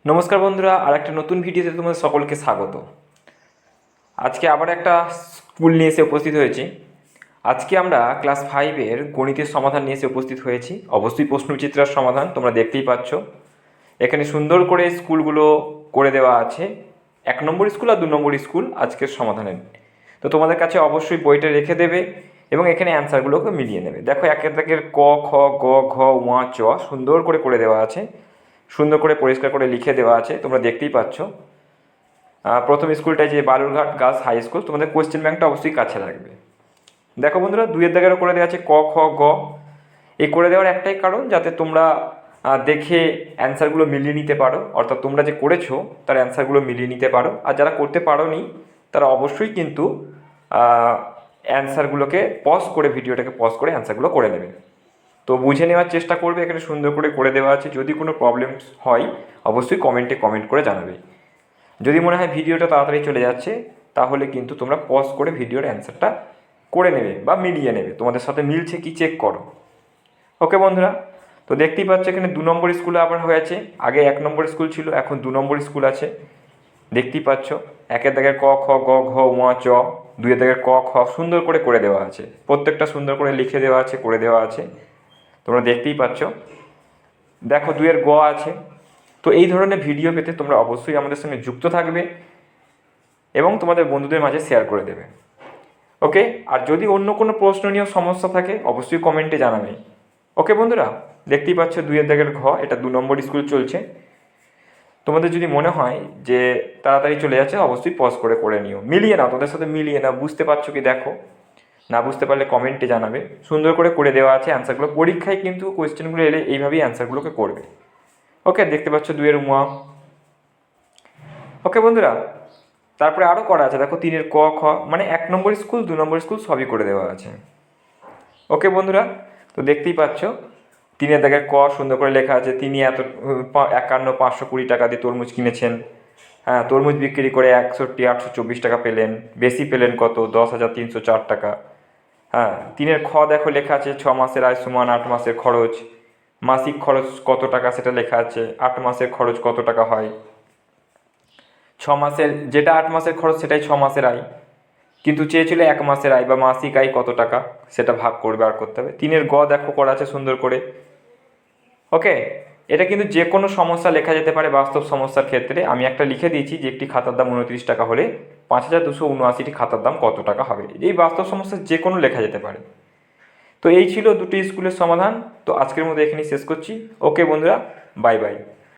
নমস্কার বন্ধুরা, আর একটা নতুন ভিডিওতে তোমাদের সকলকে স্বাগত। আজকে আবার একটা স্কুল নিয়ে এসে উপস্থিত হয়েছি। আজকে আমরা ক্লাস 5-এর গণিতের সমাধান নিয়ে এসে উপস্থিত হয়েছি। অবশ্যই প্রশ্নবিচিত্রার সমাধান তোমরা দেখতেই পাচ্ছ। এখানে সুন্দর করে স্কুলগুলো করে দেওয়া আছে, 1 নম্বর স্কুল আর 2 নম্বর স্কুল আজকের সমাধানের। তো তোমাদের কাছে অবশ্যই বইটা রেখে দেবে এবং এখানে অ্যান্সারগুলোকে মিলিয়ে নেবে। দেখো একের দাগের ক, খ, গ, ঘ, ঙ, চ সুন্দর করে দেওয়া আছে, সুন্দর করে পরিষ্কার করে লিখে দেওয়া আছে, তোমরা দেখতেই পাচ্ছ। প্রথম স্কুলটা যে বালুরঘাট গার্লস হাই স্কুল, তোমাদের কোয়েশ্চেন ব্যাংকটা অবশ্যই কাছে রাখবে। দেখো বন্ধুরা, 2-এর দাগেরও করে দেওয়া আছে ক, খ, গ। এই করে দেওয়ার একটাই কারণ, যাতে তোমরা দেখে অ্যান্সারগুলো মিলিয়ে নিতে পারো, অর্থাৎ তোমরা যে করেছো তার অ্যান্সারগুলো মিলিয়ে নিতে পারো। আর যারা করতে পারোনি তারা অবশ্যই কিন্তু অ্যান্সারগুলোকে পজ করে, ভিডিওটাকে পজ করে অ্যান্সারগুলো করে নেবে। তো বুঝে নেওয়ার চেষ্টা করবে, এখানে সুন্দর করে দেওয়া আছে। যদি কোনো প্রবলেমস হয় অবশ্যই কমেন্ট করে জানাবে। যদি মনে হয় ভিডিওটা তাড়াতাড়ি চলে যাচ্ছে, তাহলে কিন্তু তোমরা পজ করে ভিডিওর অ্যান্সারটা করে নেবে বা মিলিয়ে নেবে, তোমাদের সাথে মিলছে কি চেক করো। ওকে বন্ধুরা, তো দেখতেই পাচ্ছ এখানে 2 নম্বর স্কুলে আবার হয়েছে। আগে 1 নম্বর স্কুল ছিল, এখন 2 নম্বর স্কুল আছে। দেখতেই পাচ্ছ একের দাগের ক, খ, গ, ঘ, ঙ, চ, 2-এর দাগের ক, খ সুন্দর করে দেওয়া আছে, প্রত্যেকটা সুন্দর করে লিখে দেওয়া আছে, করে দেওয়া আছে, তোমরা দেখতেই পাচ্ছ। দেখো 2-এর গ আছে। তো এই ধরনের ভিডিও পেতে তোমরা অবশ্যই আমাদের সঙ্গে যুক্ত থাকবে এবং তোমাদের বন্ধুদের মাঝে শেয়ার করে দেবে। ওকে, আর যদি অন্য কোনো প্রশ্ন নিয়েও সমস্যা থাকে অবশ্যই কমেন্টে জানাবে। ওকে বন্ধুরা, দেখতেই পাচ্ছ 2-এর দাগের ঘ, এটা 2 নম্বর স্কুল চলছে। তোমাদের যদি মনে হয় যে তাড়াতাড়ি চলে যাচ্ছে অবশ্যই পজ করে নিও, মিলিয়ে নাও, তোমাদের সাথে মিলিয়ে নাও। বুঝতে পারছো কি দেখো, না বুঝতে পারলে কমেন্টে জানাবে। সুন্দর করে দেওয়া আছে অ্যান্সারগুলো, পরীক্ষায় কিন্তু কোয়েশ্চেনগুলো এলে এইভাবেই অ্যান্সারগুলোকে করবে। ওকে, দেখতে পাচ্ছ 2-এর ম। ওকে বন্ধুরা, তারপরে আরও করা আছে, দেখো 3-এর ক, খ, মানে 1 নম্বর স্কুল 2 নম্বর স্কুল সবই করে দেওয়া আছে। ওকে বন্ধুরা, তো দেখতেই পাচ্ছ 3-এর দাগের ক সুন্দর করে লেখা আছে, তিনি 520 টাকা দিয়ে তরমুজ কিনেছেন। হ্যাঁ, তরমুজ বিক্রি করে 61,824 টাকা পেলেন। বেশি পেলেন কত? 10,304 টাকা। হ্যাঁ, 3-এর খ দেখো লেখা আছে 6 মাসের আয় সমান 8 মাসের খরচ। মাসিক খরচ কত টাকা সেটা লেখা আছে, 8 মাসের খরচ কত টাকা হয়। 6 মাসের, যেটা 8 মাসের খরচ সেটাই 6 মাসের আয়, কিন্তু চেয়েছিল 1 মাসের আয় বা মাসিক আয় কত টাকা সেটা ভাগ করে বার করতে হবে। 3-এর গ দেখো করা আছে সুন্দর করে। ওকে, এটা কিন্তু যে কোনো সমস্যা লেখা যেতে পারে বাস্তব সমস্যার ক্ষেত্রে। আমি একটা লিখে দিয়েছি যে একটি খাতার দাম 29 টাকা হলে 5,279টি খাতার দাম কত টাকা হবে। এই বাস্তব সমস্যা যে কোনো লেখা যেতে পারে। তো এই ছিল 2টি স্কুলের সমাধান। তো আজকের মতো এখানেই শেষ করছি। ওকে বন্ধুরা, বাই বাই।